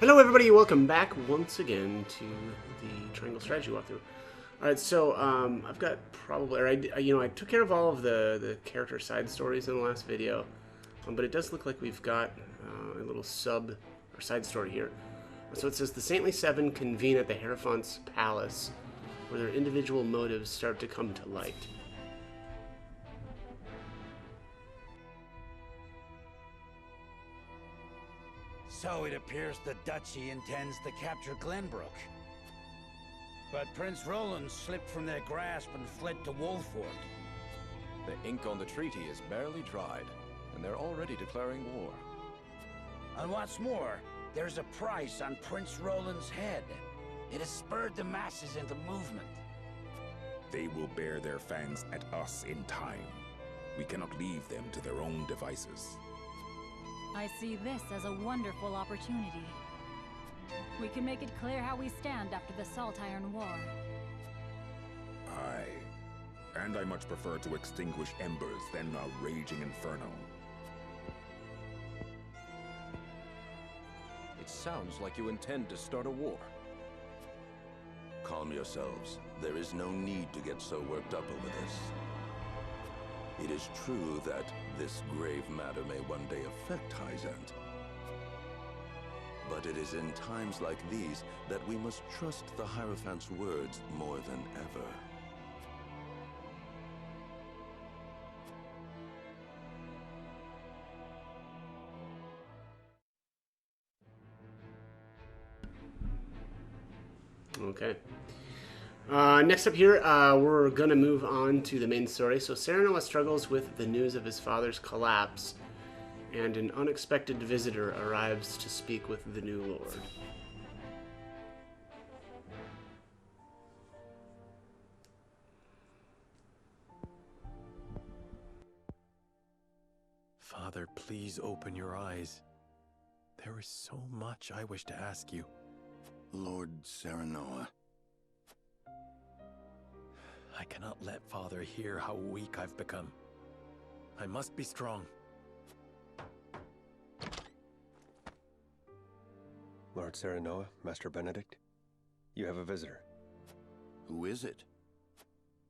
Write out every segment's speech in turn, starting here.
Hello everybody, welcome back once again to the Triangle Strategy walkthrough. Alright, so I've got probably, or I took care of all of the character side stories in the last video, but it does look like we've got a little sub or side story here. So it says the Saintly Seven convene at the Hierophant's palace, where their individual motives start to come to light. So it appears the Duchy intends to capture Glenbrook. But Prince Roland slipped from their grasp and fled to Wolford. The ink on the treaty is barely dried, and they're already declaring war. And what's more, there's a price on Prince Roland's head. It has spurred the masses into movement. They will bear their fangs at us in time. We cannot leave them to their own devices. I see this as a wonderful opportunity. We can make it clear how we stand after the Saltiron War. Aye. And I much prefer to extinguish embers than a raging inferno. It sounds like you intend to start a war. Calm yourselves. There is no need to get so worked up over this. It is true that this grave matter may one day affect Hyzant. But it is in times like these that we must trust the Hierophant's words more than ever. Okay. Next up here, we're going to move on to the main story. So Serenoa struggles with the news of his father's collapse, and an unexpected visitor arrives to speak with the new lord. Father, please open your eyes. There is so much I wish to ask you. Lord Serenoa. I cannot let Father hear how weak I've become. I must be strong. Lord Serenoa, Master Benedict, you have a visitor. Who is it?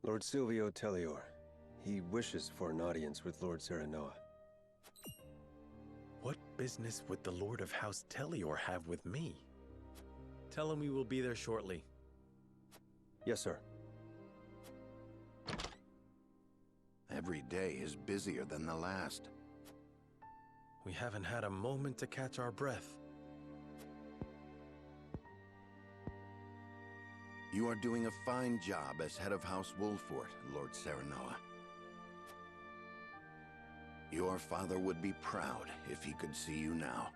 Lord Silvio Tellior. He wishes for an audience with Lord Serenoa. What business would the Lord of House Tellior have with me? Tell him we will be there shortly. Yes, sir. Every day is busier than the last. We haven't had a moment to catch our breath. You are doing a fine job as head of House Wolford, Lord Serenoa. Your father would be proud if he could see you now.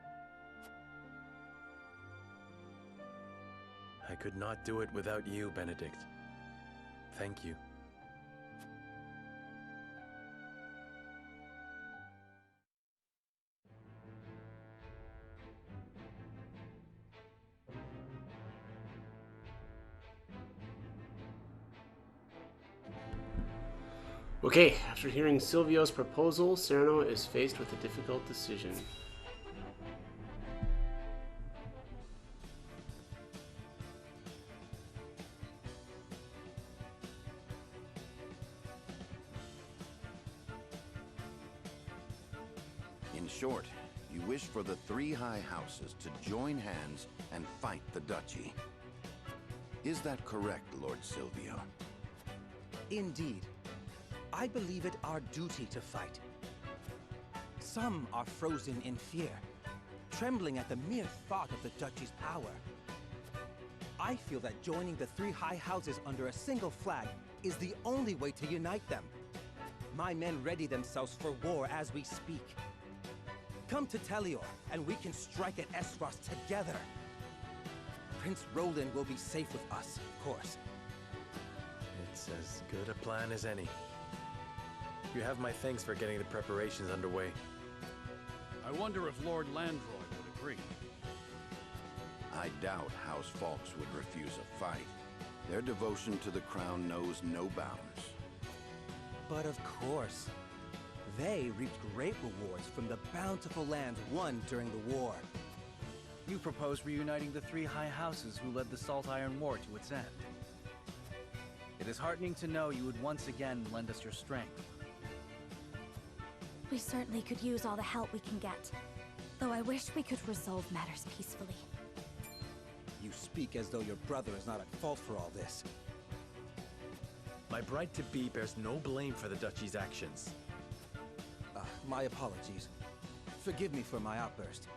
I could not do it without you, Benedict. Thank you. Okay, after hearing Silvio's proposal, Serenoa is faced with a difficult decision. In short, you wish for the three high houses to join hands and fight the Duchy. Is that correct, Lord Silvio? Indeed. I believe it our duty to fight. Some are frozen in fear, trembling at the mere thought of the Duchy's power. I feel that joining the three high houses under a single flag is the only way to unite them. My men ready themselves for war as we speak. Come to Tellior, and we can strike at Esros together. Prince Roland will be safe with us, of course. It's as good a plan as any. You have my thanks for getting the preparations underway. I wonder if Lord Landroy would agree. I doubt House Fawkes would refuse a fight. Their devotion to the crown knows no bounds. But of course, they reaped great rewards from the bountiful lands won during the war. You propose reuniting the three high houses who led the Salt Iron War to its end. It is heartening to know you would once again lend us your strength. We certainly could use all the help we can get, though I wish we could resolve matters peacefully. You speak as though your brother is not at fault for all this. My bride-to-be bears no blame for the Duchy's actions. My apologies. Forgive me for my outburst.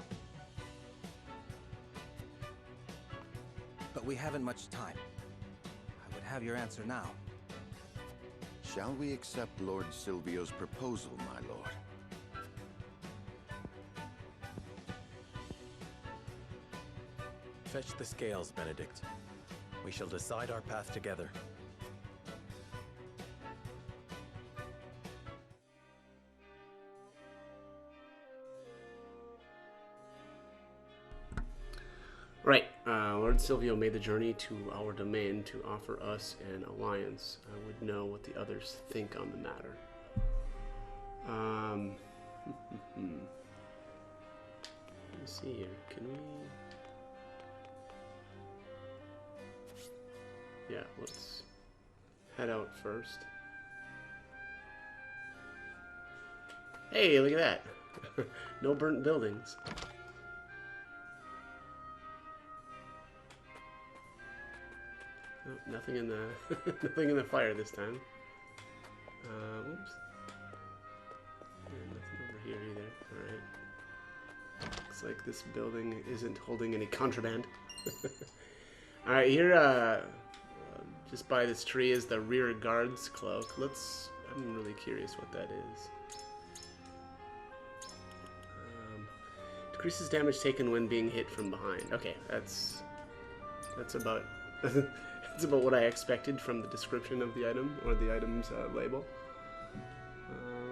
But we haven't much time. I would have your answer now. Shall we accept Lord Silvio's proposal, my lord? Fetch the scales, Benedict. We shall decide our path together. Right, Lord Silvio made the journey to our domain to offer us an alliance. I would know what the others think on the matter. Let's see here. Can we... Yeah, let's head out first. Hey, look at that. No burnt buildings. Oh, nothing in the nothing in the fire this time. Whoops. Yeah, nothing over here either. Alright. Looks like this building isn't holding any contraband. Alright, here just by this tree is the rear guard's cloak. I'm really curious what that is. Decreases damage taken when being hit from behind. Okay, that's about that's about what I expected from the description of the item, or the item's label.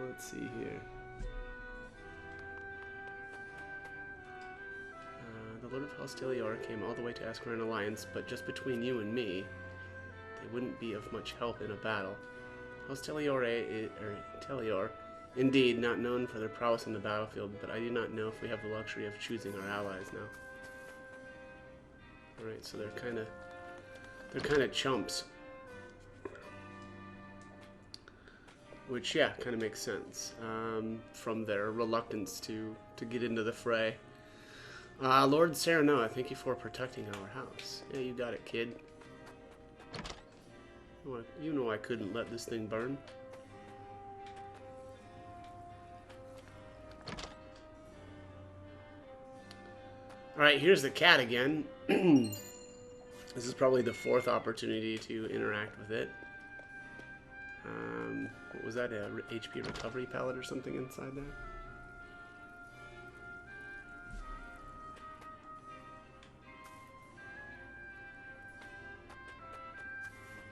Let's see here. The Lord of Hostilior came all the way to ask for an alliance, but just between you and me, they wouldn't be of much help in a battle. Telior, indeed, not known for their prowess in the battlefield, but I do not know if we have the luxury of choosing our allies now. Alright, so they're kind of chumps. Which, yeah, kind of makes sense from their reluctance to get into the fray. Lord Serenoa, thank you for protecting our house. Yeah, you got it, kid. You know I couldn't let this thing burn. Alright, here's the cat again. This is probably the fourth opportunity to interact with it. What was that? A HP recovery pallet or something inside there?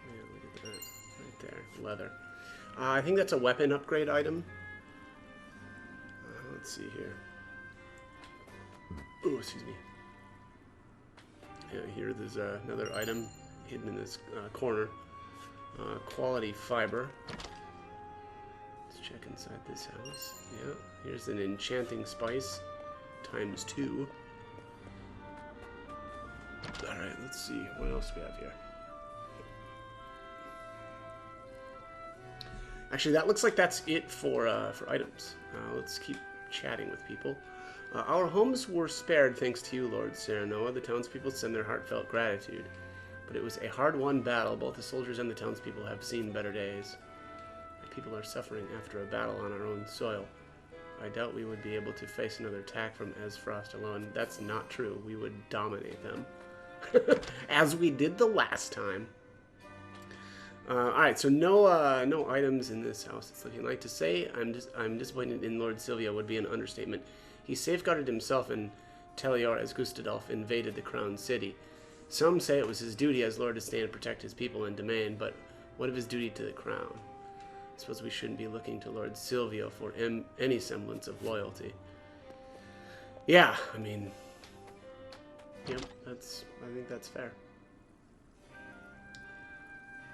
Yeah, look at that. Right there. Leather. I think that's a weapon upgrade item. Let's see here. Oh, excuse me. Yeah, here there's another item hidden in this corner. Quality fiber. Let's check inside this house. Yeah, here's an enchanting spice ×2. Alright, let's see. What else do we have here? Actually, that looks like that's it for items. Let's keep chatting with people. Our homes were spared thanks to you, Lord Serenoa. The townspeople send their heartfelt gratitude. But it was a hard-won battle. Both the soldiers and the townspeople have seen better days. The people are suffering after a battle on our own soil. I doubt we would be able to face another attack from Esfrost alone. That's not true. We would dominate them. As we did the last time. Alright, so no items in this house. It's looking like. To say I'm disappointed in Lord Silvio would be an understatement. He safeguarded himself and Telior as Gustadolf invaded the crown city. Some say it was his duty as Lord to stay and protect his people and domain, but what of his duty to the crown? I suppose we shouldn't be looking to Lord Silvio for any semblance of loyalty. Yeah, I mean, yep, I think that's fair.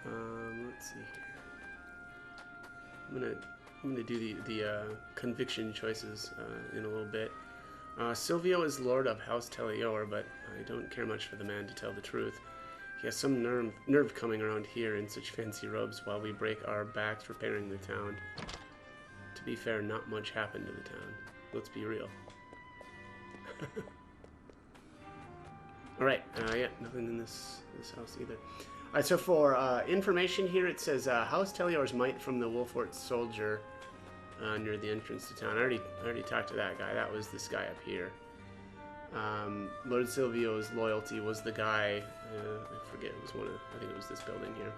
Let's see here. I'm gonna do the conviction choices in a little bit. Silvio is lord of House Telior, but I don't care much for the man, to tell the truth. He has some nerve coming around here in such fancy robes while we break our backs repairing the town. To be fair, not much happened to the town. Let's be real. Alright, yeah, nothing in this house either. Alright, so for information here, it says House Telior's might from the Wolfort soldier near the entrance to town. I already talked to that guy. That was this guy up here. Lord Silvio's loyalty was the guy, I forget, it was I think it was this building here.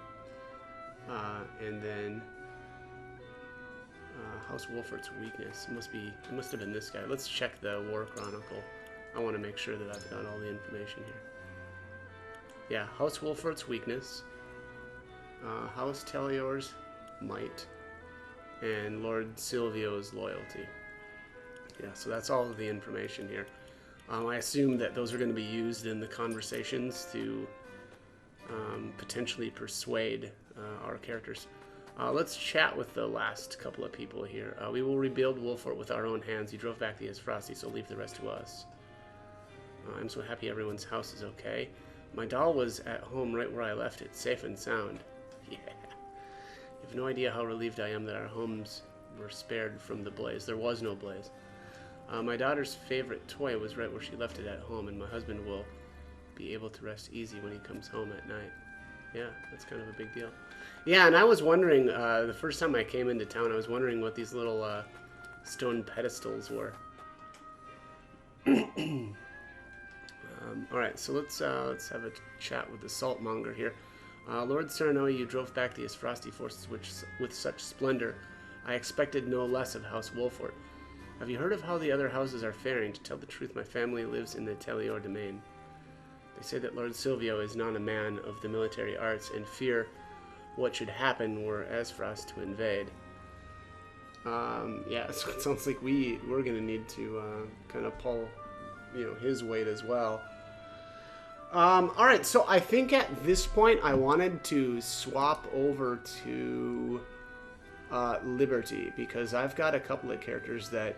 And then House Wolfort's weakness it must have been this guy. Let's check the War Chronicle. I want to make sure that I've got all the information here. Yeah, House Wolfort's weakness, House Telior's might, and Lord Silvio's loyalty. Yeah, so that's all of the information here. I assume that those are going to be used in the conversations to potentially persuade our characters. Let's chat with the last couple of people here. We will rebuild Wolfort with our own hands. You drove back the Frosty, so leave the rest to us. I'm so happy everyone's house is okay. My doll was at home right where I left it, safe and sound. Yeah. You have no idea how relieved I am that our homes were spared from the blaze. There was no blaze. My daughter's favorite toy was right where she left it at home, and my husband will be able to rest easy when he comes home at night. Yeah, that's kind of a big deal. Yeah, and I was wondering, the first time I came into town, I was wondering what these little stone pedestals were. Alright, so let's have a chat with the saltmonger here. Lord Serenoa, you drove back the Frosty forces with such splendor. I expected no less of House Wolfort. Have you heard of how the other houses are faring? To tell the truth, my family lives in the Telior domain. They say that Lord Silvio is not a man of the military arts and fear what should happen were Esfrost to invade. Yeah, so it sounds like we're going to need to kind of pull, his weight as well. Alright, so I think at this point I wanted to swap over to Liberty, because I've got a couple of characters that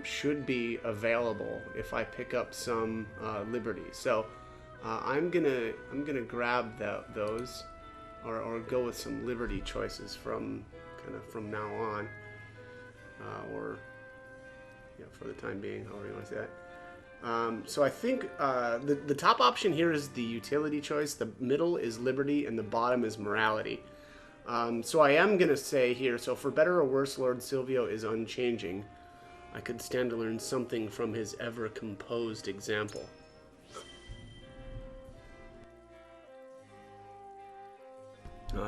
should be available if I pick up some Liberty. So I'm gonna grab those, or go with some Liberty choices from now on, or for the time being, however you want to say that. So I think the top option here is the utility choice, the middle is Liberty, and the bottom is Morality. So I am going to say here, so for better or worse, Lord Silvio is unchanging. I could stand to learn something from his ever-composed example.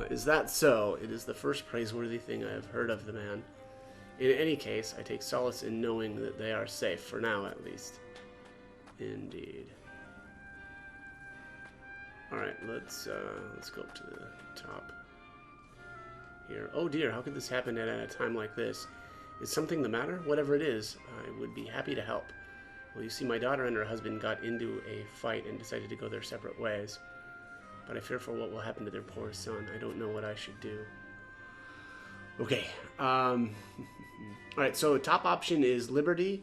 Is that so? It is the first praiseworthy thing I have heard of the man. In any case, I take solace in knowing that they are safe, for now at least. Indeed. Alright, let's go up to the top here. Oh dear, how could this happen at a time like this? Is something the matter? Whatever it is, I would be happy to help. Well, you see, my daughter and her husband got into a fight and decided to go their separate ways. But I fear for what will happen to their poor son. I don't know what I should do. Okay. Alright, so top option is Liberty.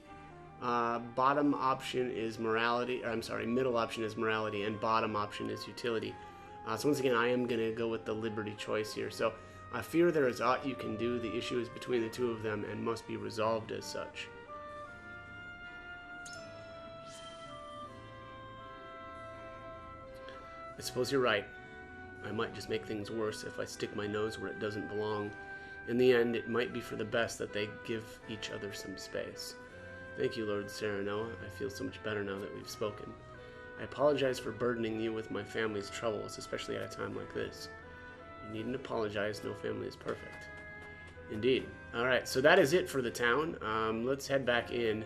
Bottom option is Morality. I'm sorry, middle option is Morality, and bottom option is Utility. So once again, I am going to go with the Liberty choice here. So I fear there is aught you can do. The issue is between the two of them and must be resolved as such. I suppose you're right. I might just make things worse if I stick my nose where it doesn't belong. In the end, it might be for the best that they give each other some space. Thank you, Lord Serenoa. I feel so much better now that we've spoken. I apologize for burdening you with my family's troubles, especially at a time like this. You needn't apologize. No family is perfect. Indeed. Alright, so that is it for the town. Let's head back in,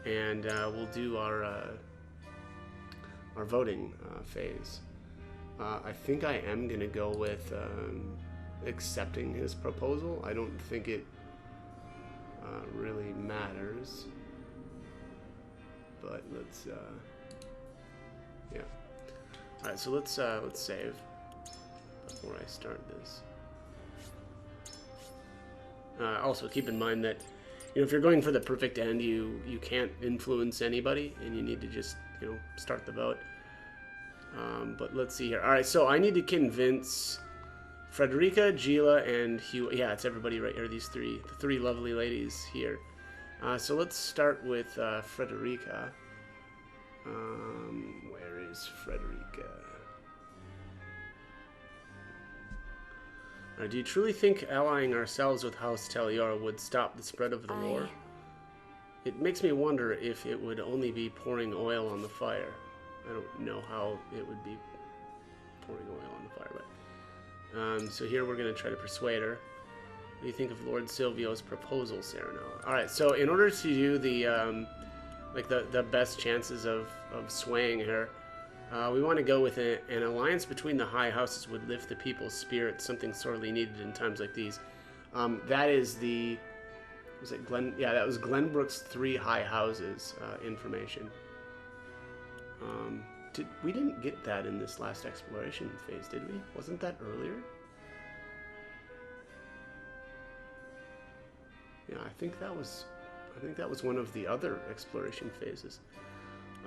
and we'll do our voting phase. I think I am going to go with accepting his proposal. I don't think it really matters, but let's yeah. All right, so let's save before I start this. Also, keep in mind that You know, if you're going for the perfect end, you can't influence anybody, and you need to just, you know, start the vote. But let's see here. All right, so I need to convince Frederica, Gila, and Hugh. Yeah, it's everybody right here. These the three lovely ladies here. So let's start with Frederica. Where is Frederica? Do you truly think allying ourselves with House Talior would stop the spread of the war? It makes me wonder if it would only be pouring oil on the fire. I don't know how it would be pouring oil on the fire, but... so here we're going to try to persuade her. What do you think of Lord Silvio's proposal, Sereno? Alright, so in order to do the, the best chances of swaying her, we want to go with an alliance between the high houses would lift the people's spirits, something sorely needed in times like these. That is the... Was it Glen? Yeah, that was Glenbrook's 3 high houses information. We didn't get that in this last exploration phase, did we? Wasn't that earlier? Yeah, I think that was one of the other exploration phases.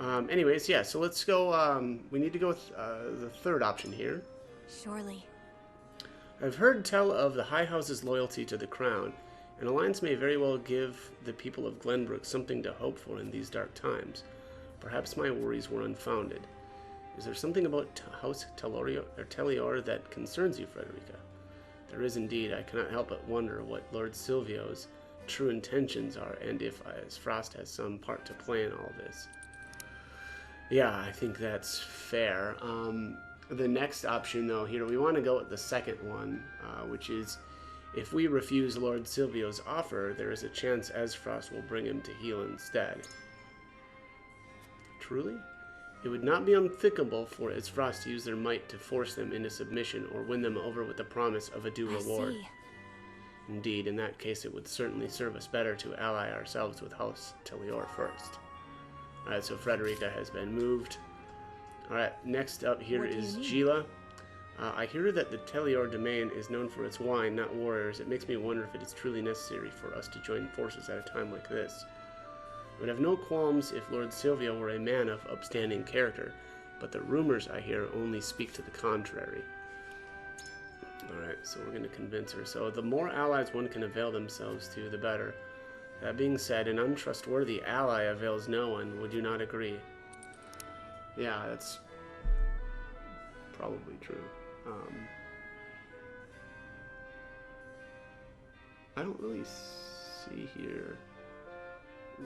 Anyways, yeah, so let's go, we need to go with the third option here. Surely. I've heard tell of the High House's loyalty to the Crown. An alliance may very well give the people of Glenbrook something to hope for in these dark times. Perhaps my worries were unfounded. Is there something about House Talior that concerns you, Frederica? There is indeed. I cannot help but wonder what Lord Silvio's true intentions are, and if Frost has some part to play in all this. Yeah, I think that's fair. The next option, though, here, we want to go with the second one, which is if we refuse Lord Silvio's offer, there is a chance Frost will bring him to heel instead. Truly? It would not be unthinkable for Frost to use their might to force them into submission or win them over with the promise of a due reward. See. Indeed, in that case, it would certainly serve us better to ally ourselves with House Talior first. Alright, so Frederica has been moved. Alright, next up here is Gila. I hear that the Talior domain is known for its wine, not warriors. It makes me wonder if it is truly necessary for us to join forces at a time like this. I would have no qualms if Lord Silvio were a man of upstanding character, but the rumors I hear only speak to the contrary. Alright, so we're going to convince her. So the more allies one can avail themselves to, the better. That being said, an untrustworthy ally avails no one. Would you not agree? Yeah, that's probably true. I don't really see here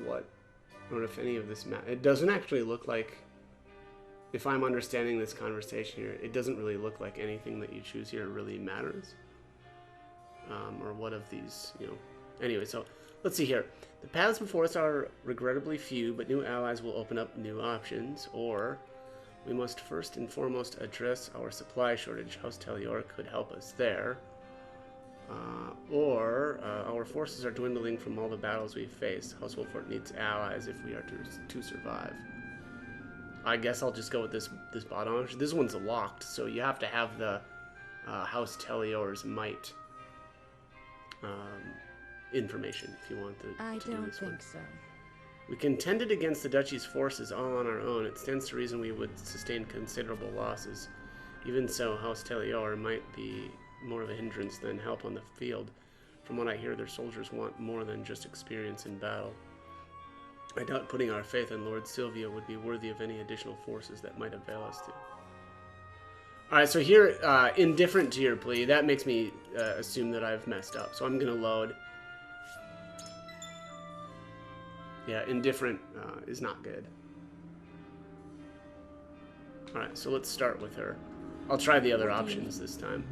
what, or if any of this matters. It doesn't actually look like, if I'm understanding this conversation here, it doesn't really look like anything that you choose here really matters. Or what of these, you know. Anyway, so let's see here. The paths before us are regrettably few, but new allies will open up new options. Or we must first and foremost address our supply shortage. House Talior could help us there. Or our forces are dwindling from all the battles we've faced. House Wolfort needs allies if we are to survive. I guess I'll just go with this bottom option. This one's locked, so you have to have the House Talior's might information if you want to do this one. I don't think so. We contended against the Duchy's forces all on our own. It stands to reason we would sustain considerable losses. Even so, House Talior might be more of a hindrance than help on the field. From what I hear, their soldiers want more than just experience in battle. I doubt putting our faith in Lord Silvio would be worthy of any additional forces that might avail us to. Alright, so here, indifferent to your plea, that makes me assume that I've messed up. So I'm going to load. Yeah, indifferent is not good. Alright, so let's start with her. I'll try the other options this time.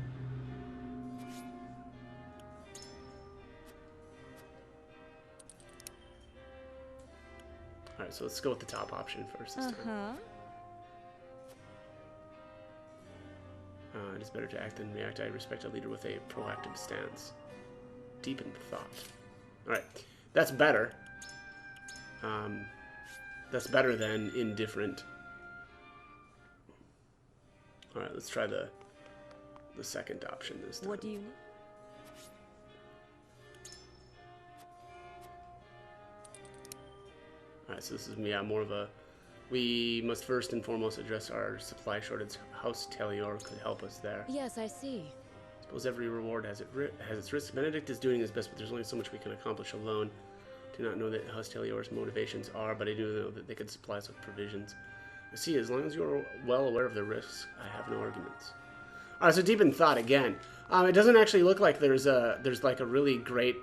Alright, so let's go with the top option first this time. It is better to act than react. I respect a leader with a proactive stance. Deep in thought. Alright, that's better. That's better than indifferent. Alright, let's try the second option this time. What do you need? Alright, so this is, yeah, more of a... We must first and foremost address our supply shortage. House Talior could help us there. Yes, I see. Suppose every reward has its risk. Benedict is doing his best, but there's only so much we can accomplish alone. Do not know that House Talior's motivations are, but I do know that they could supply us with provisions. I see, as long as you're well aware of the risks, I have no arguments. Alright, so deep in thought again. It doesn't actually look like there's like a really great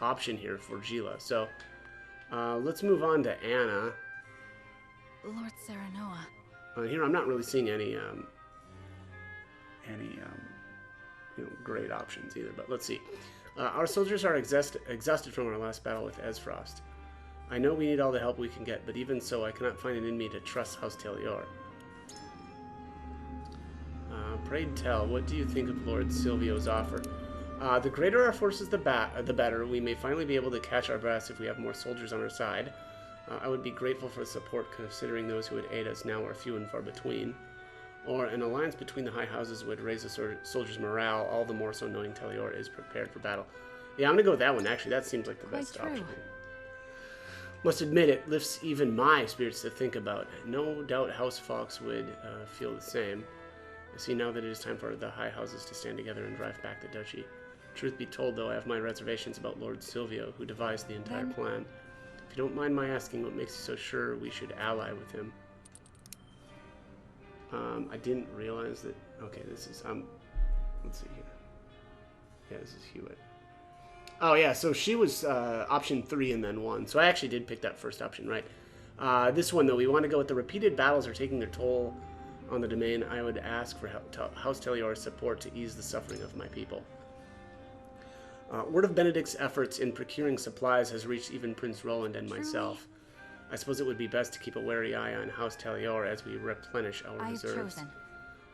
option here for Gila. So let's move on to Anna. Lord Serenoa. Here I'm not really seeing any great options either, but let's see. Our soldiers are exhausted from our last battle with Esfrost. I know we need all the help we can get, but even so, I cannot find it in me to trust House Talior. Pray tell, what do you think of Lord Silvio's offer? The greater our forces, the better. We may finally be able to catch our breaths if we have more soldiers on our side. I would be grateful for support, considering those who would aid us now are few and far between. Or an alliance between the high houses would raise the soldiers' morale, all the more so knowing Talior is prepared for battle. Yeah, I'm gonna go with that one, actually. That seems like the best option. Must admit, it lifts even my spirits to think about. No doubt House Fox would feel the same. I see now that it is time for the high houses to stand together and drive back the duchy. Truth be told, though, I have my reservations about Lord Silvio, who devised the entire plan. If you don't mind my asking, what makes you so sure we should ally with him? I didn't realize that... Okay, this is... let's see here. Yeah, this is Hewitt. Oh, yeah, so she was option 3 and then 1. So I actually did pick that first option, right? This one, though, we want to go with the repeated battles are taking their toll on the domain. I would ask for House Talior's support to ease the suffering of my people. Word of Benedict's efforts in procuring supplies has reached even Prince Roland and myself. I suppose it would be best to keep a wary eye on House Talior as we replenish our reserves.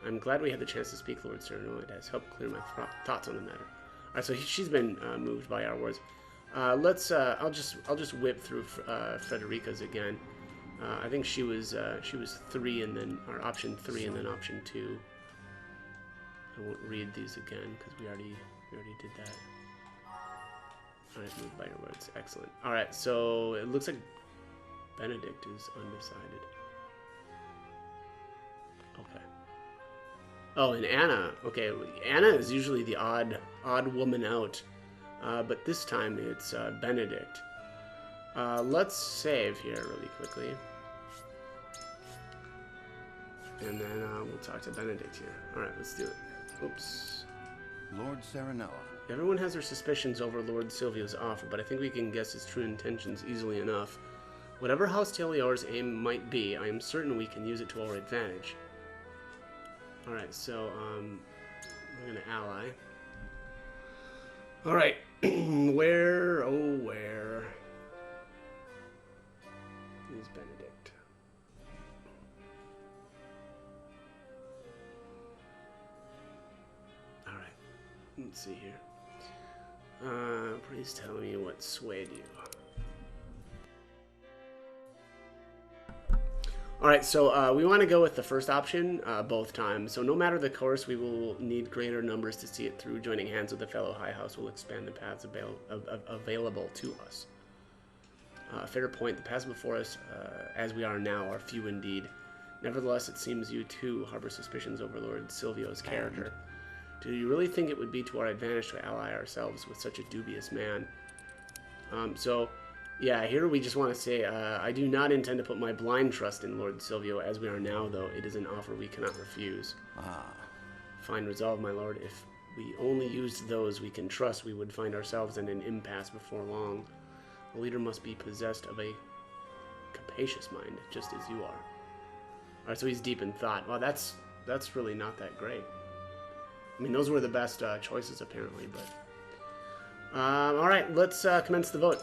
I'm glad we had the chance to speak, Lord Sereno. It has helped clear my thoughts on the matter. All right, so she's been moved by our words. I'll just whip through Frederica's again. I think she was 3 and then option 3 and then option 2. I won't read these again because we already did that. All right, moved by your words. Excellent. All right, so it looks like Benedict is undecided. Okay. Oh, and Anna. Okay, Anna is usually the odd woman out, but this time it's Benedict. Let's save here really quickly, and then we'll talk to Benedict here. All right, let's do it. Oops. Lord Serenoa. Everyone has their suspicions over Lord Silvio's offer, but I think we can guess his true intentions easily enough. Whatever House Talior's aim might be, I am certain we can use it to our advantage. Alright, so, we're gonna ally. Alright, where, oh where is Benedict? Alright, let's see here. Please tell me what swayed you. Alright, so we want to go with the first option both times. So no matter the course, we will need greater numbers to see it through. Joining hands with the fellow High House will expand the paths available to us. Fair point, the paths before us, as we are now, are few indeed. Nevertheless, it seems you too harbor suspicions over Lord Silvio's character. Do you really think it would be to our advantage to ally ourselves with such a dubious man? Yeah, here we just want to say, I do not intend to put my blind trust in Lord Silvio as we are now, though it is an offer we cannot refuse. Fine resolve, my lord. If we only used those we can trust, we would find ourselves in an impasse before long. A leader must be possessed of a capacious mind, just as you are. Alright, so he's deep in thought. Well, that's really not that great. I mean, those were the best choices, apparently, but... Alright, let's commence the vote.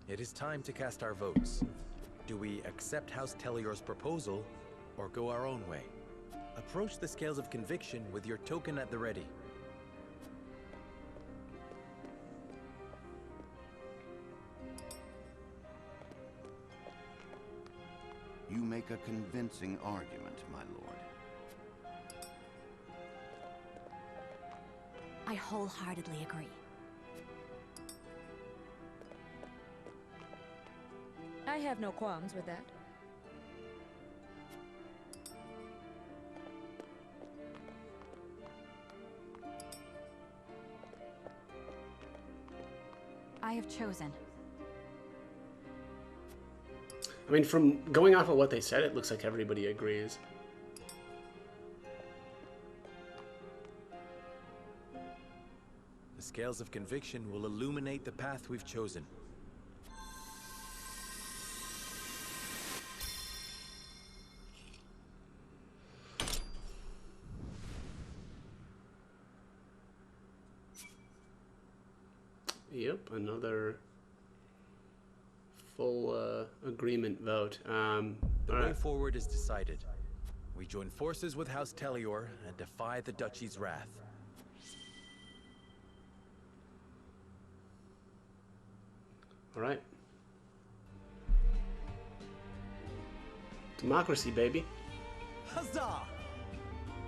It is time to cast our votes. Do we accept House Talior's proposal, or go our own way? Approach the scales of conviction with your token at the ready. You make a convincing argument, my lord. wholeheartedly agree. I have no qualms with that. I have chosen. I mean, from going off of what they said, it looks like everybody agrees. The scales of conviction will illuminate the path we've chosen. Yep, another full agreement vote. The way forward is decided. We join forces with House Telior and defy the Duchy's wrath. All right. Democracy, baby. Huzzah!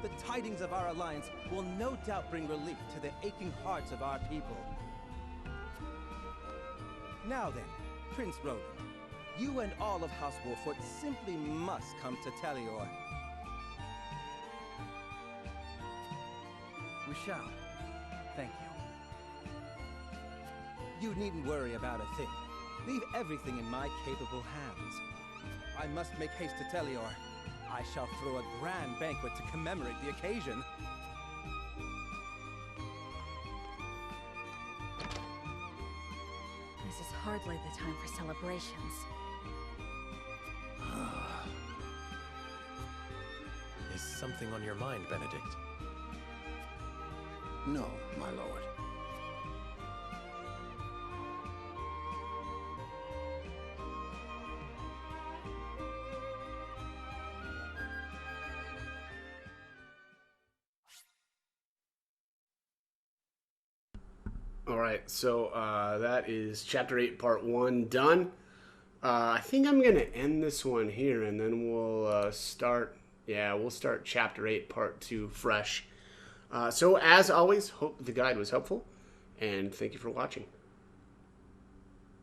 The tidings of our alliance will no doubt bring relief to the aching hearts of our people. Now then, Prince Roland, you and all of House Wolfwood simply must come to Telior. We shall. Thank you. You needn't worry about a thing. Leave everything in my capable hands. I must make haste to Telior. I shall throw a grand banquet to commemorate the occasion. This is hardly the time for celebrations. Is something on your mind, Benedict? No, my lord. All right, so that is Chapter 8, Part 1 done. I think I'm going to end this one here, and then we'll start Chapter 8, Part 2 fresh. So, as always, hope the guide was helpful, and thank you for watching.